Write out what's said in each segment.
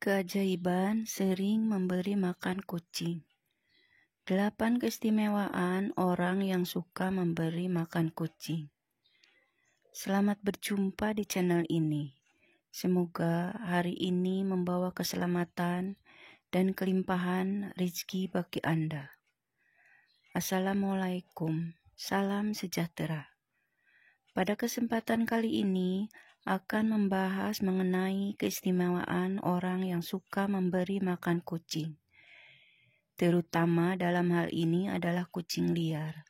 keajaiban sering memberi makan kucing. 8 keistimewaan orang yang suka memberi makan kucing. Selamat berjumpa di channel ini. Semoga hari ini membawa keselamatan dan kelimpahan rezeki bagi Anda. Assalamualaikum, salam sejahtera. Pada kesempatan kali ini akan membahas mengenai keistimewaan orang yang suka memberi makan kucing. Terutama dalam hal ini adalah kucing liar.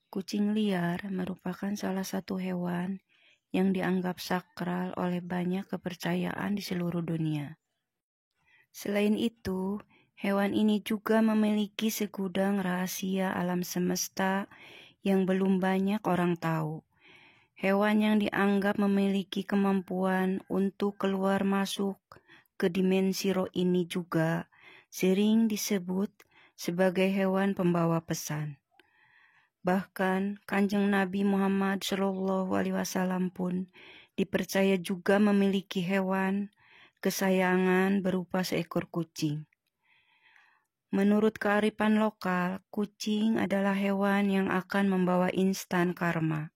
Kucing liar merupakan salah satu hewan yang dianggap sakral oleh banyak kepercayaan di seluruh dunia. Selain itu, hewan ini juga memiliki segudang rahasia alam semesta yang belum banyak orang tahu. Hewan yang dianggap memiliki kemampuan untuk keluar masuk ke dimensi roh ini juga sering disebut sebagai hewan pembawa pesan. Bahkan Kanjeng Nabi Muhammad SAW pun dipercaya juga memiliki hewan kesayangan berupa seekor kucing. Menurut kearifan lokal, kucing adalah hewan yang akan membawa instan karma.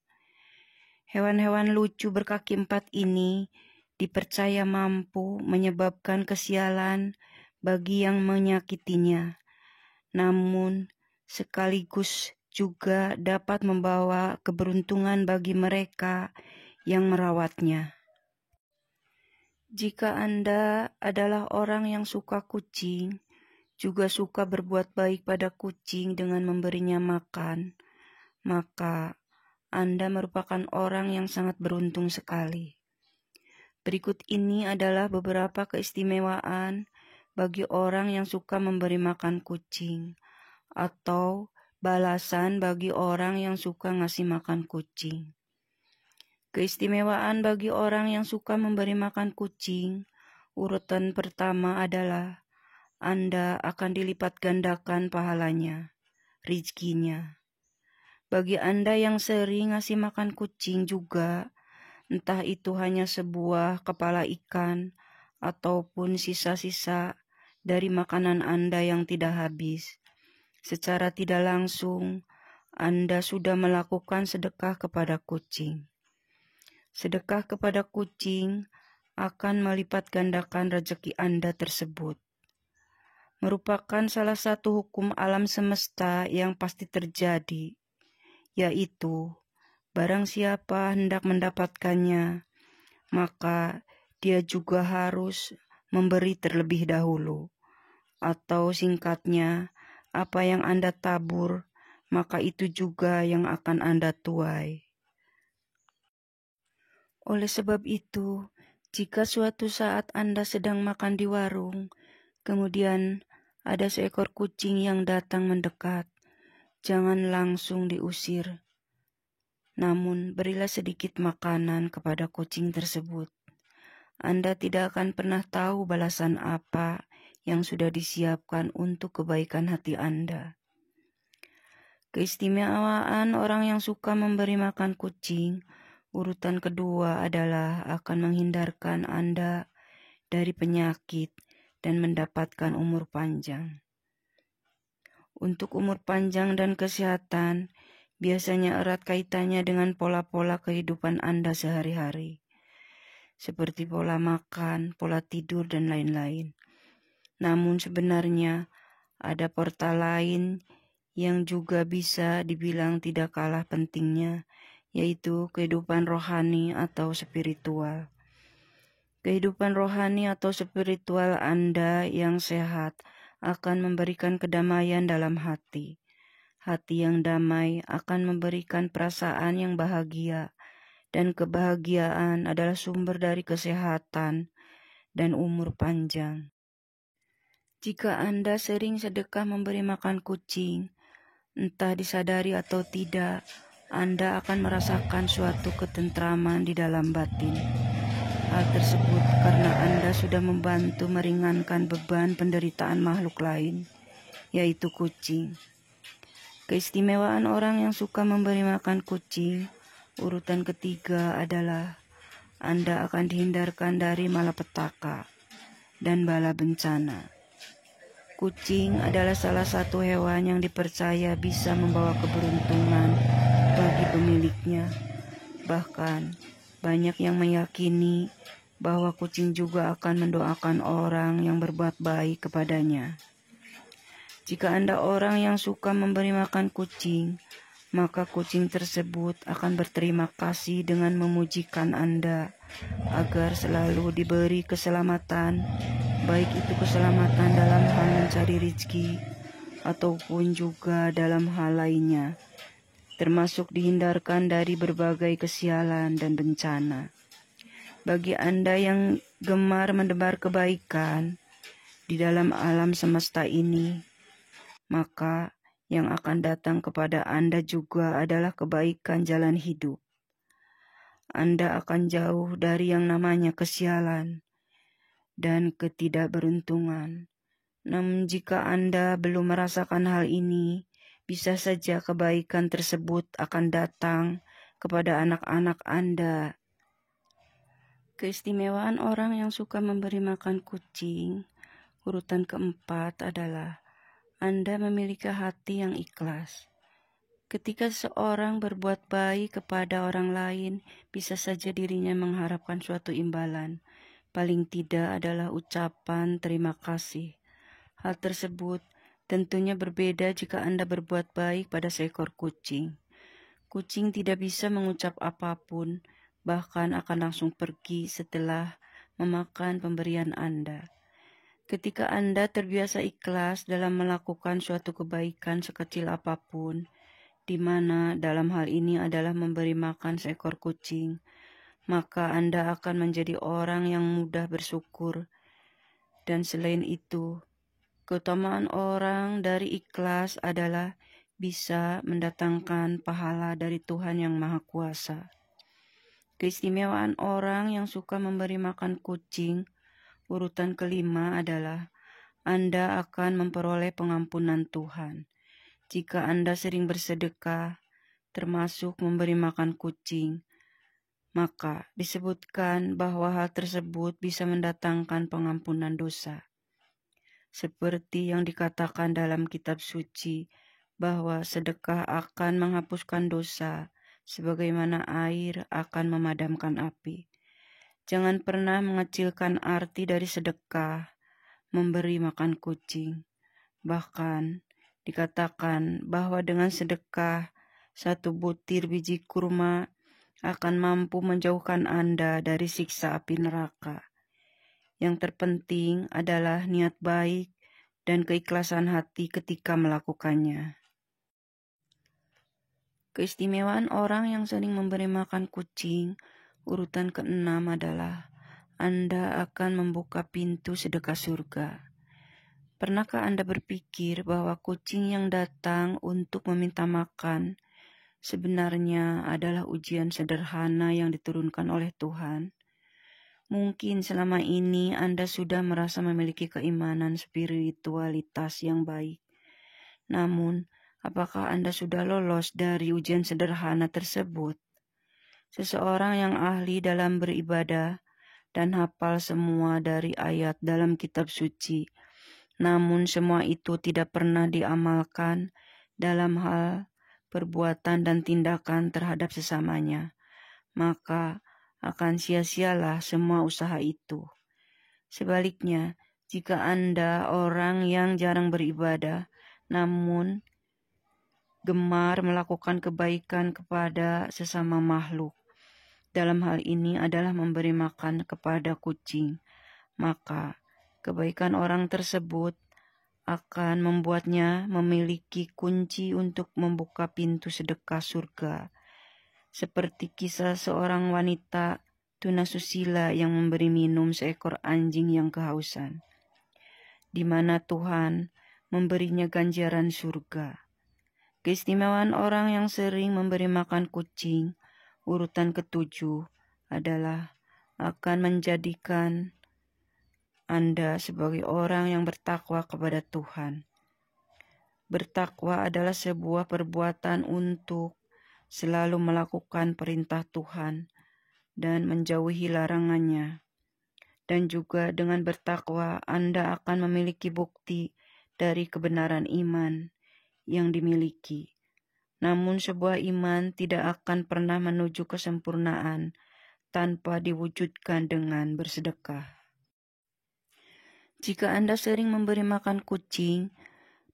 Hewan-hewan lucu berkaki 4 ini dipercaya mampu menyebabkan kesialan bagi yang menyakitinya, namun sekaligus juga dapat membawa keberuntungan bagi mereka yang merawatnya. Jika Anda adalah orang yang suka kucing, juga suka berbuat baik pada kucing dengan memberinya makan, maka Anda merupakan orang yang sangat beruntung sekali. Berikut ini adalah beberapa keistimewaan bagi orang yang suka memberi makan kucing, atau balasan bagi orang yang suka ngasih makan kucing. Keistimewaan bagi orang yang suka memberi makan kucing, urutan pertama adalah Anda akan dilipat gandakan pahalanya, rezekinya. Bagi Anda yang sering ngasih makan kucing juga, entah itu hanya sebuah kepala ikan ataupun sisa-sisa dari makanan Anda yang tidak habis, secara tidak langsung Anda sudah melakukan sedekah kepada kucing. Sedekah kepada kucing akan melipat gandakan rezeki Anda tersebut. Merupakan salah satu hukum alam semesta yang pasti terjadi, yaitu barang siapa hendak mendapatkannya, maka dia juga harus memberi terlebih dahulu. Atau singkatnya, apa yang Anda tabur, maka itu juga yang akan Anda tuai. Oleh sebab itu, jika suatu saat Anda sedang makan di warung, kemudian ada seekor kucing yang datang mendekat, jangan langsung diusir. Namun, berilah sedikit makanan kepada kucing tersebut. Anda tidak akan pernah tahu balasan apa yang sudah disiapkan untuk kebaikan hati Anda. Keistimewaan orang yang suka memberi makan kucing, urutan kedua adalah akan menghindarkan Anda dari penyakit dan mendapatkan umur panjang. Untuk umur panjang dan kesehatan, biasanya erat kaitannya dengan pola-pola kehidupan Anda sehari-hari, seperti pola makan, pola tidur, dan lain-lain. Namun sebenarnya ada portal lain yang juga bisa dibilang tidak kalah pentingnya, yaitu kehidupan rohani atau spiritual. Kehidupan rohani atau spiritual Anda yang sehat akan memberikan kedamaian dalam hati. Hati yang damai akan memberikan perasaan yang bahagia, dan kebahagiaan adalah sumber dari kesehatan dan umur panjang. Jika Anda sering sedekah memberi makan kucing, entah disadari atau tidak, Anda akan merasakan suatu ketentraman di dalam batin. Hal tersebut karena Anda sudah membantu meringankan beban penderitaan makhluk lain, yaitu kucing. Keistimewaan orang yang suka memberi makan kucing, urutan ketiga adalah Anda akan dihindarkan dari malapetaka. dan bala bencana. Kucing adalah salah satu hewan yang dipercaya bisa membawa keberuntungan bagi pemiliknya. Bahkan, banyak yang meyakini bahwa kucing juga akan mendoakan orang yang berbuat baik kepadanya. Jika Anda orang yang suka memberi makan kucing, maka kucing tersebut akan berterima kasih dengan memujikan Anda agar selalu diberi keselamatan, baik itu keselamatan dalam hal mencari rezeki ataupun juga dalam hal lainnya, termasuk dihindarkan dari berbagai kesialan dan bencana. Bagi Anda yang gemar menebar kebaikan di dalam alam semesta ini, maka yang akan datang kepada Anda juga adalah kebaikan jalan hidup. Anda akan jauh dari yang namanya kesialan dan ketidakberuntungan. Namun jika Anda belum merasakan hal ini, bisa saja kebaikan tersebut akan datang kepada anak-anak Anda. Keistimewaan orang yang suka memberi makan kucing, urutan keempat adalah Anda memiliki hati yang ikhlas. Ketika seseorang berbuat baik kepada orang lain, bisa saja dirinya mengharapkan suatu imbalan. Paling tidak adalah ucapan terima kasih. Hal tersebut tentunya berbeda jika Anda berbuat baik pada seekor kucing. Kucing tidak bisa mengucap apapun, bahkan akan langsung pergi setelah memakan pemberian Anda. Ketika Anda terbiasa ikhlas dalam melakukan suatu kebaikan sekecil apapun, di mana dalam hal ini adalah memberi makan seekor kucing, maka Anda akan menjadi orang yang mudah bersyukur. Dan selain itu, keutamaan orang dari ikhlas adalah bisa mendatangkan pahala dari Tuhan yang Maha Kuasa. Keistimewaan orang yang suka memberi makan kucing, urutan kelima adalah Anda akan memperoleh pengampunan Tuhan. Jika Anda sering bersedekah, termasuk memberi makan kucing, maka disebutkan bahwa hal tersebut bisa mendatangkan pengampunan dosa. Seperti yang dikatakan dalam kitab suci, bahwa sedekah akan menghapuskan dosa, sebagaimana air akan memadamkan api. Jangan pernah mengecilkan arti dari sedekah, memberi makan kucing. Bahkan dikatakan bahwa dengan sedekah, 1 butir biji kurma akan mampu menjauhkan Anda dari siksa api neraka. Yang terpenting adalah niat baik dan keikhlasan hati ketika melakukannya. Keistimewaan orang yang sering memberi makan kucing, urutan keenam adalah Anda akan membuka pintu sedekah surga. Pernahkah Anda berpikir bahwa kucing yang datang untuk meminta makan sebenarnya adalah ujian sederhana yang diturunkan oleh Tuhan? Mungkin selama ini Anda sudah merasa memiliki keimanan spiritualitas yang baik. Namun, apakah Anda sudah lolos dari ujian sederhana tersebut? Seseorang yang ahli dalam beribadah dan hafal semua dari ayat dalam kitab suci, namun semua itu tidak pernah diamalkan dalam hal perbuatan dan tindakan terhadap sesamanya, maka akan sia-sialah semua usaha itu. Sebaliknya, jika Anda orang yang jarang beribadah, namun gemar melakukan kebaikan kepada sesama makhluk, dalam hal ini adalah memberi makan kepada kucing, maka kebaikan orang tersebut akan membuatnya memiliki kunci untuk membuka pintu sedekah surga. Seperti kisah seorang wanita tunasusila yang memberi minum seekor anjing yang kehausan, di mana Tuhan memberinya ganjaran surga. Keistimewaan orang yang sering memberi makan kucing, urutan ketujuh, adalah akan menjadikan Anda sebagai orang yang bertakwa kepada Tuhan. Bertakwa adalah sebuah perbuatan untuk selalu melakukan perintah Tuhan dan menjauhi larangannya. dan juga dengan bertakwa Anda akan memiliki bukti dari kebenaran iman yang dimiliki. Namun sebuah iman tidak akan pernah menuju kesempurnaan tanpa diwujudkan dengan bersedekah. Jika Anda sering memberi makan kucing,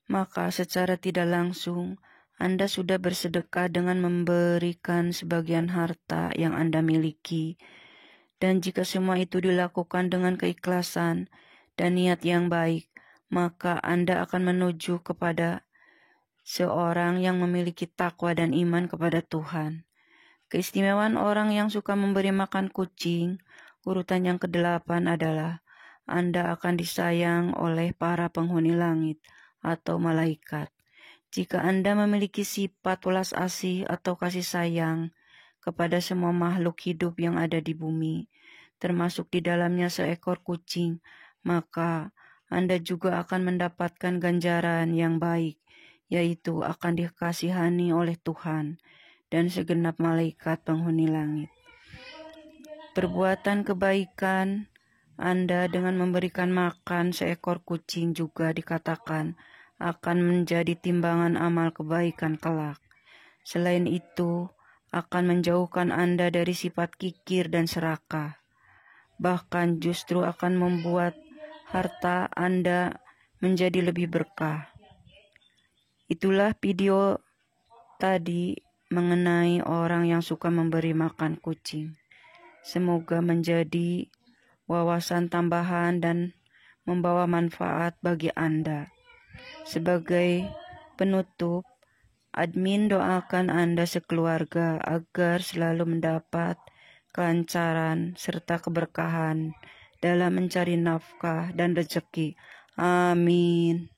maka secara tidak langsung Anda sudah bersedekah dengan memberikan sebagian harta yang Anda miliki. Dan jika semua itu dilakukan dengan keikhlasan dan niat yang baik, maka Anda akan menuju kepada seorang yang memiliki takwa dan iman kepada Tuhan. Keistimewaan orang yang suka memberi makan kucing, urutan yang ke-8 adalah Anda akan disayang oleh para penghuni langit atau malaikat. Jika Anda memiliki sifat welas asih atau kasih sayang kepada semua makhluk hidup yang ada di bumi, termasuk di dalamnya seekor kucing, maka Anda juga akan mendapatkan ganjaran yang baik, yaitu akan dikasihani oleh Tuhan dan segenap malaikat penghuni langit. Perbuatan kebaikan Anda dengan memberikan makan seekor kucing juga dikatakan akan menjadi timbangan amal kebaikan kelak. Selain itu, akan menjauhkan Anda dari sifat kikir dan serakah. Bahkan justru akan membuat harta Anda menjadi lebih berkah. Itulah video tadi mengenai orang yang suka memberi makan kucing. Semoga menjadi wawasan tambahan dan membawa manfaat bagi Anda. Sebagai penutup, admin doakan Anda sekeluarga agar selalu mendapat kelancaran serta keberkahan dalam mencari nafkah dan rezeki. Amin.